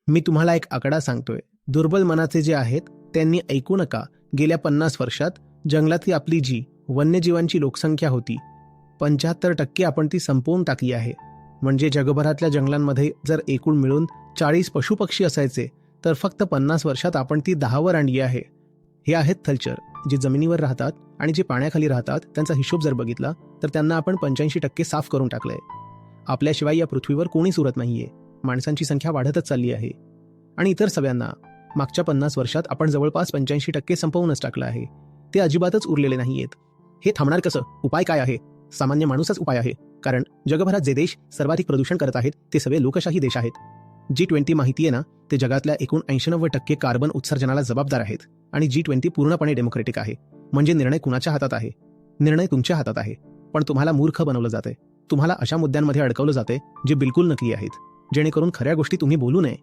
मी तुम्हाला एक आकडा सांगतोय. दुर्बल मनाचे जे आहेत त्यांनी ऐकू नका. गेल्या 50 वर्षात जंगलातली आपली जी वन्यजीवांची लोकसंख्या होती 75% आपण ती संपवून टाकली आहे. म्हणजे जगभरातल्या जंगलांमध्ये जर एकूण मिळून 40 पशुपक्षी असायचे तर फक्त 50 वर्षात आपण ती 10 वर आणली आहे. हे आहेत थलचर, जे जमिनीवर राहतात आणि जे पाण्याखाली राहतात. त्यांचा हिशोब जर बघितला तर त्यांना आपण 85% साफ करून टाकलंय. आपल्याशिवाय या पृथ्वीवर कोणीच उरत नाहीये. माणसांची संख्या वाढतच चालली आहे. आणि इतर सगळ्यांना मागच्या 50 वर्षात आपण जवळपास 85% संपवूनच टाकलं आहे. ते अजिबातच उरलेले नाहीयेत. हे थांबणार कसं? उपाय काय आहे? सामान्य माणूसच उपाय आहे. कारण जगभरात जे देश सर्वाधिक प्रदूषण करत आहेत ते सगळे लोकशाही देश आहेत. G20 माहितीये ना, ते जगातल्या एकूण 80-90% कार्बन उत्सर्जनाला जबाबदार आहेत. आणि G20 पूर्णपणे डेमोक्रेटिक आहे. म्हणजे निर्णय कुणाच्या हातात आहे? निर्णय तुमच्या हातात आहे. पण तुम्हाला मूर्ख बनवलं जातंय. तुम्हाला अशा मुद्द्यांमध्ये अडकवलं जाते जे बिलकुल नकली आहेत, जेणेकरून खऱ्या गोष्टी तुम्ही बोलू नये.